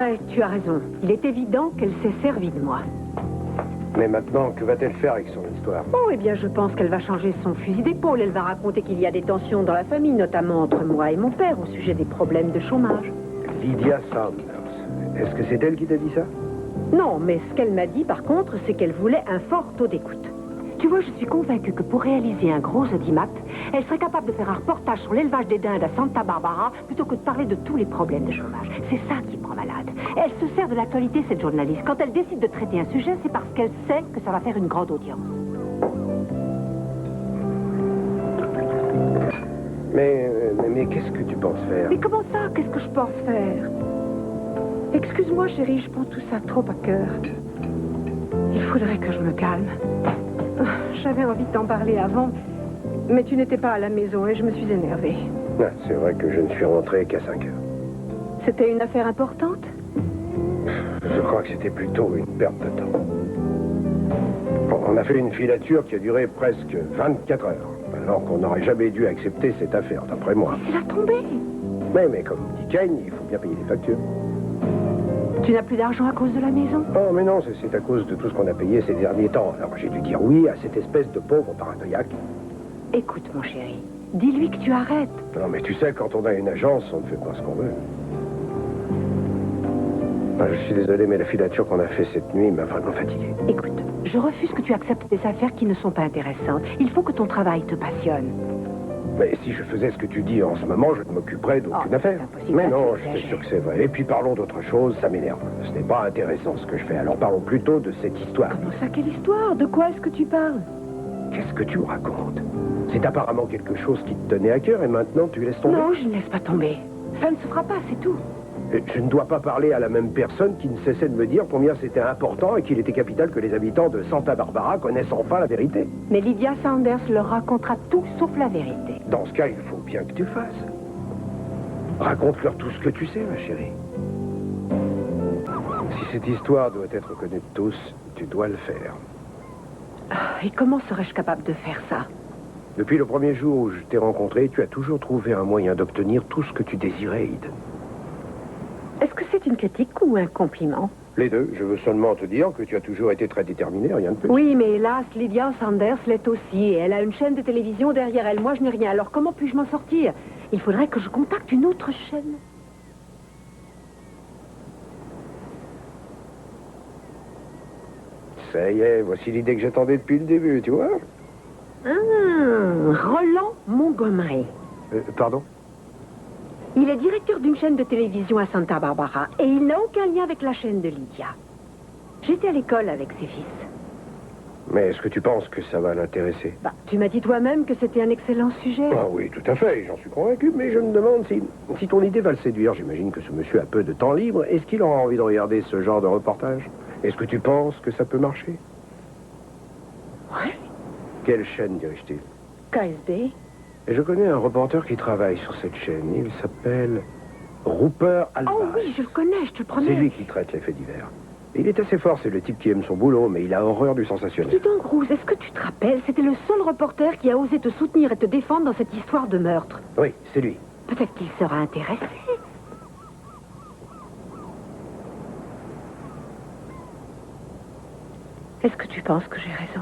Ouais, tu as raison. Il est évident qu'elle s'est servie de moi. Mais maintenant, que va-t-elle faire avec son histoire? Oh, eh bien, je pense qu'elle va changer son fusil d'épaule. Elle va raconter qu'il y a des tensions dans la famille, notamment entre moi et mon père, au sujet des problèmes de chômage. Lydia Saunders. Est-ce que c'est elle qui t'a dit ça? Non, mais ce qu'elle m'a dit, par contre, c'est qu'elle voulait un fort taux d'écoute. Tu vois, je suis convaincue que pour réaliser un gros audimat, elle serait capable de faire un reportage sur l'élevage des dindes à Santa Barbara plutôt que de parler de tous les problèmes de chômage. C'est ça qui prend malade. Elle se sert de l'actualité, cette journaliste. Quand elle décide de traiter un sujet, c'est parce qu'elle sait que ça va faire une grande audience. Mais qu'est-ce que tu penses faire? Mais comment ça? Qu'est-ce que je pense faire? Excuse-moi, chérie, je prends tout ça trop à cœur. Il faudrait que je me calme. J'avais envie de t'en parler avant, mais tu n'étais pas à la maison et je me suis énervée. Ah, c'est vrai que je ne suis rentré qu'à 5 heures. C'était une affaire importante? Je crois que c'était plutôt une perte de temps. On a fait une filature qui a duré presque 24 heures, alors qu'on n'aurait jamais dû accepter cette affaire, d'après moi. C'est la tombée. Mais comme dit Kane, il faut bien payer les factures. Tu n'as plus d'argent à cause de la maison? Oh, mais non, c'est à cause de tout ce qu'on a payé ces derniers temps. Alors j'ai dû dire oui à cette espèce de pauvre paranoïaque. Écoute, mon chéri, dis-lui que tu arrêtes. Non, mais tu sais, quand on a une agence, on ne fait pas ce qu'on veut. Je suis désolé, mais la filature qu'on a fait cette nuit m'a vraiment fatigué. Écoute, je refuse que tu acceptes des affaires qui ne sont pas intéressantes. Il faut que ton travail te passionne. Mais si je faisais ce que tu dis en ce moment, je ne m'occuperais d'aucune affaire. Mais non, je suis sûr que c'est vrai. Et puis parlons d'autre chose, ça m'énerve. Ce n'est pas intéressant ce que je fais, alors parlons plutôt de cette histoire. Comment ça, quelle histoire? De quoi est-ce que tu parles? Qu'est-ce que tu me racontes? C'est apparemment quelque chose qui te tenait à cœur et maintenant tu laisses tomber? Non, je ne laisse pas tomber. Ça ne se fera pas, c'est tout. Je ne dois pas parler à la même personne qui ne cessait de me dire combien c'était important et qu'il était capital que les habitants de Santa Barbara connaissent enfin la vérité. Mais Lydia Saunders leur racontera tout sauf la vérité. Dans ce cas, il faut bien que tu fasses. Raconte-leur tout ce que tu sais, ma chérie. Si cette histoire doit être connue de tous, tu dois le faire. Et comment serais-je capable de faire ça? Depuis le premier jour où je t'ai rencontré, tu as toujours trouvé un moyen d'obtenir tout ce que tu désirais, Id. Est-ce que c'est une critique ou un compliment? Les deux. Je veux seulement te dire que tu as toujours été très déterminé, rien de plus. Oui, mais hélas, Lydia Saunders l'est aussi. Et elle a une chaîne de télévision derrière elle. Moi, je n'ai rien. Alors, comment puis-je m'en sortir? Il faudrait que je contacte une autre chaîne. Ça y est, voici l'idée que j'attendais depuis le début, tu vois. Roland Montgomery. Pardon? Il est directeur d'une chaîne de télévision à Santa Barbara et il n'a aucun lien avec la chaîne de Lydia. J'étais à l'école avec ses fils. Mais est-ce que tu penses que ça va l'intéresser? Tu m'as dit toi-même que c'était un excellent sujet. Ah oui, tout à fait, j'en suis convaincu, mais je me demande si ton idée va le séduire. J'imagine que ce monsieur a peu de temps libre. Est-ce qu'il aura envie de regarder ce genre de reportage? Est-ce que tu penses que ça peut marcher? Oui. Quelle chaîne dirige-t-il? KSD. Et je connais un reporter qui travaille sur cette chaîne. Il s'appelle Rupert Alvarez. Oh oui, je le connais, je te le promets. C'est lui qui traite les faits divers. Il est assez fort, c'est le type qui aime son boulot, mais il a horreur du sensationnel. Dis donc, Rose, est-ce que tu te rappelles? C'était le seul reporter qui a osé te soutenir et te défendre dans cette histoire de meurtre. Oui, c'est lui. Peut-être qu'il sera intéressé. Est-ce que tu penses que j'ai raison?